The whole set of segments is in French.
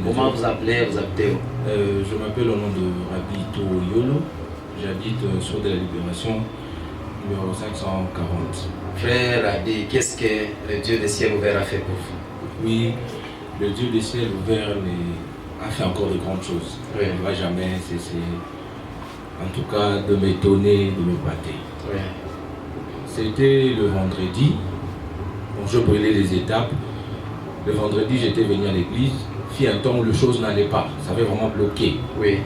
Comment vous appelez, vous appelez? Je m'appelle au nom de Rabbi Toro Yolo. J'habite sur de la Libération, numéro 540. Frère Rabbi, qu'est-ce que le Dieu des ciels ouverts a fait pour vous? Oui, le Dieu des ciels ouverts a fait encore de grandes choses. Oui. Il ne va jamais cesser, en tout cas, de m'étonner, de me battre. Oui. C'était le vendredi, bon, je brûlais les étapes. Le vendredi, j'étais venu à l'église. Fit un temps où les choses n'allaient pas, ça avait vraiment bloqué. Oui.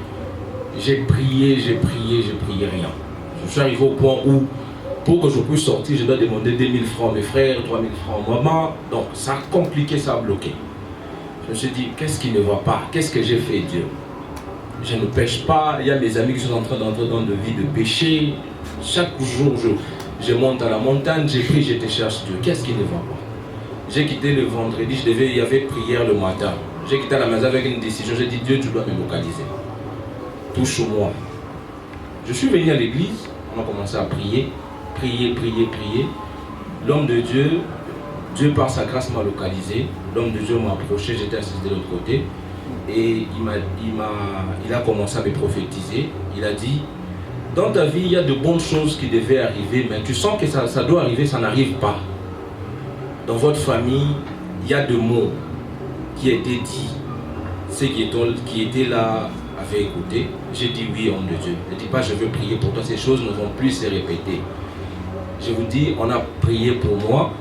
J'ai prié, rien. Je suis arrivé au point où, pour que je puisse sortir, je dois demander 2000 francs, mes frères, 3000 francs, maman. Donc ça a compliqué, ça a bloqué. Je me suis dit, qu'est-ce qui ne va pas? Qu'est-ce que j'ai fait, Dieu? Je ne pêche pas, il y a mes amis qui sont en train d'entrer dans une vie de péché. Chaque jour, je monte à la montagne, j'ai pris, je te cherche Dieu. Qu'est-ce qui ne va pas? J'ai quitté le vendredi, il y avait prière le matin. J'ai quitté la maison avec une décision, j'ai dit, Dieu, tu dois me localiser. Touche-moi. Je suis venu à l'église, on a commencé à prier. L'homme de Dieu, Dieu par sa grâce m'a localisé. L'homme de Dieu m'a approché, j'étais assis de l'autre côté. Et il a commencé à me prophétiser. Il a dit, dans ta vie, il y a de bonnes choses qui devaient arriver, mais tu sens que ça doit arriver, ça n'arrive pas. Dans votre famille, il y a des mots qui étaient dits. Ceux qui étaient là avaient écouté. J'ai dit oui, homme de Dieu. Ne dis pas je veux prier pour toi, ces choses ne vont plus se répéter. Je vous dis, on a prié pour moi.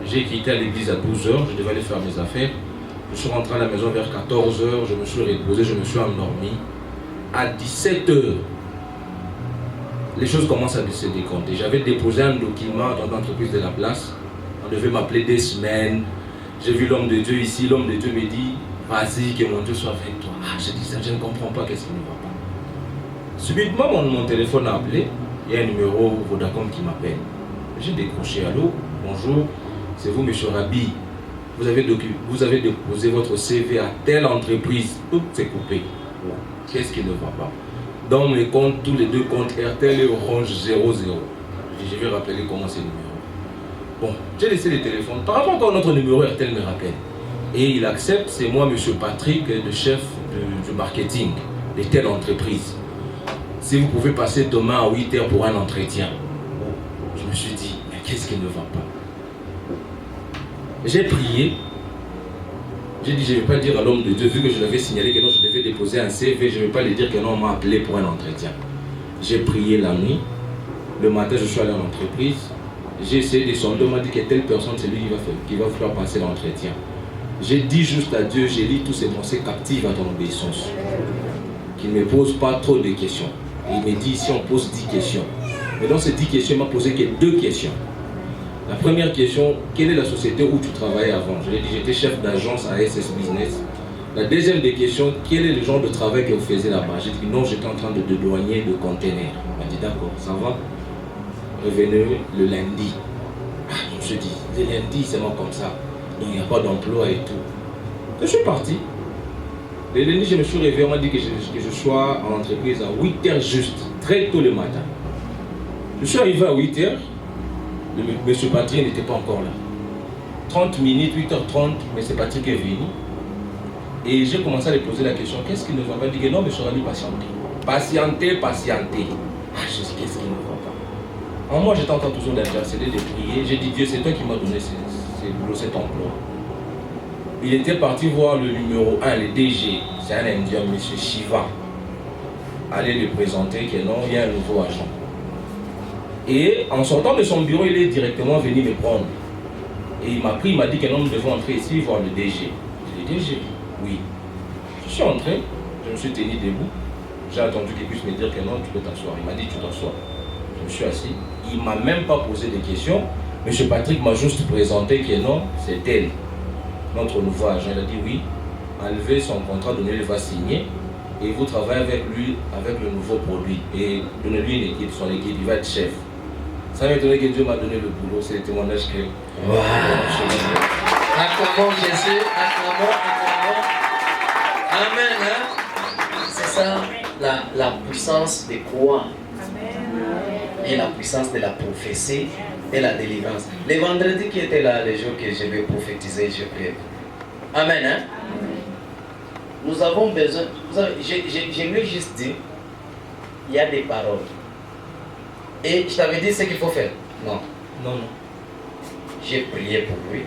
J'ai quitté à l'église à 12h, je devais aller faire mes affaires. Je suis rentré à la maison vers 14h, je me suis reposé, je me suis endormi. À 17h, les choses commencent à se décompter. J'avais déposé un document dans l'entreprise de la place. On devait m'appeler des semaines. J'ai vu l'homme de Dieu ici, l'homme de Dieu me dit, vas-y, que mon Dieu soit avec toi. Ah, je dis ça, je ne comprends pas qu'est-ce qui ne va pas. Subitement, mon téléphone a appelé. Il y a un numéro Vodacom qui m'appelle. J'ai décroché, allô, bonjour, c'est vous, monsieur Rabbi. Vous avez déposé votre CV à telle entreprise. Tout s'est coupé. Qu'est-ce qui ne va pas? Dans mes comptes, tous les deux comptes, RTL et Orange 00. Je vais rappeler comment c'est le numéro. Bon, j'ai laissé le téléphone. Par rapport encore notre numéro, RTL me rappelle. Et il accepte, c'est moi, monsieur Patrick, le chef du marketing de telle entreprise. Si vous pouvez passer demain à 8h pour un entretien. Je me suis dit, mais qu'est-ce qui ne va pas? J'ai prié. J'ai dit, je ne vais pas dire à l'homme de Dieu, vu que je l'avais signalé que non, je devais déposer un CV, je ne vais pas lui dire que non, on m'a appelé pour un entretien. J'ai prié la nuit. Le matin, je suis allé en entreprise. J'ai essayé de sonder, on m'a dit que telle personne, c'est lui qui va faire passer l'entretien. J'ai dit juste à Dieu, j'ai lu tous ces mots, c'est captive à ton obéissance. Qu'il ne me pose pas trop de questions. Et il me dit, si on pose 10 questions. Mais dans ces 10 questions, il m'a posé que 2 questions. La première question, quelle est la société où tu travaillais avant? Je lui ai dit, j'étais chef d'agence à SS Business. La deuxième des questions, quel est le genre de travail que vous faisiez là-bas? J'ai dit, non, j'étais en train de dédouaner de containers. Il m'a dit, d'accord, ça va. Revenez le lundi. Je me suis dit, le lundi, c'est moi comme ça. Donc il n'y a pas d'emploi et tout. Je suis parti. Le lundi, je me suis réveillé, on m'a dit que je sois en entreprise à 8h juste, très tôt le matin. Je suis arrivé à 8h, monsieur Patrick n'était pas encore là. 30 minutes, 8h30, monsieur Patrick est venu. Et j'ai commencé à lui poser la question, qu'est-ce qui ne va pas? Il dit que non, monsieur Rabbi, patientez. Ah, je dis, qu'est-ce qui ne va pas? En moi, j'étais en train toujours d'intercéder, de prier. J'ai dit, Dieu, c'est toi qui m'as donné cet emploi. Il était parti voir le numéro 1, le DG, c'est un Indien, M. Shiva. Aller lui présenter que non, il y a un nouveau agent. Et en sortant de son bureau, il est directement venu me prendre. Et il m'a pris, il m'a dit que non, nous devons entrer ici voir le DG. J'ai dit, DG, oui. Je suis entré, je me suis tenu debout. J'ai attendu qu'il puisse me dire que non, tu peux t'asseoir. Il m'a dit, tu t'assois. Je me suis assis. Il ne m'a même pas posé de questions. M. Patrick m'a juste présenté que non, c'est elle. Notre nouveau agent, il a dit oui, enlevez son contrat, donnez-le, va signer et vous travaillez avec lui, avec le nouveau produit et donnez-lui une équipe, son équipe, il va être chef. Ça m'étonne que Dieu m'a donné le boulot, c'est le témoignage que... Wow. Acclamons Jésus, acclamons. Amen, hein? C'est ça, la puissance de quoi? Et la puissance de la prophétie et la délivrance. Les vendredis qui étaient là, les jours que je vais prophétiser, je prie. Amen, hein? Nous avons besoin. Vous savez, je lui ai juste dit, il y a des paroles. Et je t'avais dit ce qu'il faut faire. Non. Non. J'ai prié pour lui.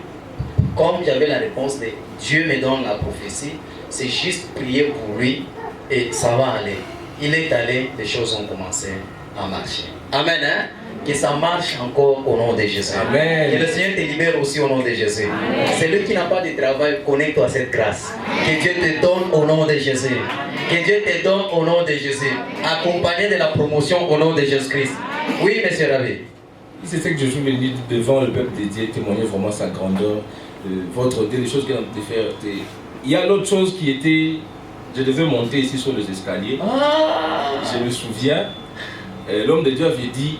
Comme j'avais la réponse de Dieu me donne la prophétie, c'est juste prier pour lui et ça va aller. Il est allé, les choses ont commencé à marcher. Amen. Hein? Que ça marche encore au nom de Jésus. Amen. Que le Seigneur te libère aussi au nom de Jésus. Celui qui n'a pas de travail, connecte-toi à cette grâce. Que Dieu te donne au nom de Jésus. Que Dieu te donne au nom de Jésus. Accompagné de la promotion au nom de Jésus-Christ. Oui, monsieur Ravi. C'est ce que je suis venu devant le peuple dédié, témoigner vraiment sa grandeur, votre Dieu, les choses qu'il a de faire. Il y a l'autre chose qui était, je devais monter ici sur les escaliers. Je me souviens, l'homme de Dieu avait dit,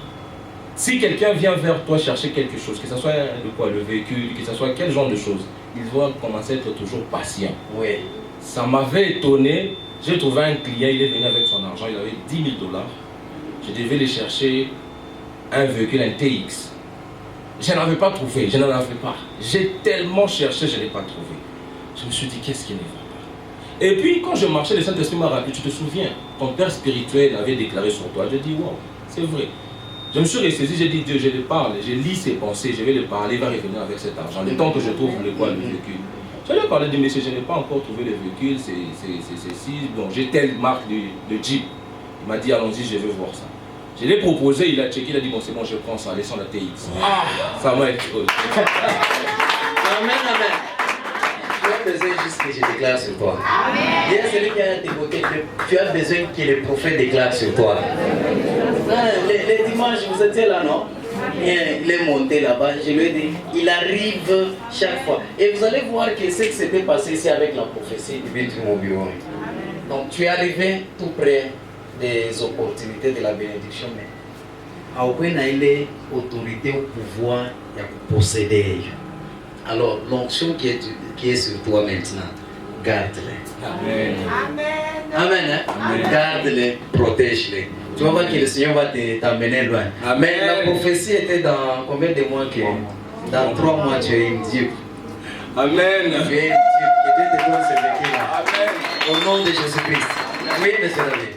si quelqu'un vient vers toi chercher quelque chose, que ce soit le véhicule, que ce soit quel genre de choses, il doit commencer à être toujours patient. Oui. Ça m'avait étonné. J'ai trouvé un client, il est venu avec son argent, il avait 10 000 $. Je devais aller chercher un véhicule, un TX. Je n'en avais pas trouvé, je n'en avais pas. J'ai tellement cherché, je ne l'ai pas trouvé. Je me suis dit, qu'est-ce qui ne va pas? Et puis, quand je marchais, le Saint-Esprit m'a rappelé, tu te souviens, ton père spirituel avait déclaré sur toi. Je dis, wow, c'est vrai. Je me suis ressaisi, j'ai dit, Dieu, je lui parle, je lis ses pensées, je vais lui parler, il va revenir avec cet argent. Le temps que je trouve le véhicule. Je lui ai parlé de monsieur, je n'ai pas encore trouvé le véhicule, c'est si. Bon, j'ai telle marque de Jeep. Il m'a dit, allons-y, je veux voir ça. Je l'ai proposé, il a checké, il a dit, bon, c'est bon, je prends ça, laissons la TX. Ça m'a explosé. Amen, amen. Tu as besoin juste que je déclare sur toi. Bien, celui qui a t'évoqué, tu as besoin que le prophète déclare sur toi. Les dimanches, vous étiez là, non? Il est monté là-bas, je lui ai dit, il arrive chaque fois. Et vous allez voir que ce qui s'était passé ici avec la prophétie du but du bureau. Donc tu es arrivé tout près des opportunités de la bénédiction, mais il a autorité au pouvoir de posséder. Alors l'onction qui est sur toi maintenant, garde-les. Amen. Amen. Hein? Amen. Garde-les, protège-les. Tu vas voir que le Seigneur va t'amener loin. Amen. Mais la prophétie était dans combien de mois que dans 3 mois tu es une Dieu. Amen. Tu es une Dieu. Que Dieu te donne ce vécu-là. Amen. Au nom de Jésus-Christ. Oui, monsieur David.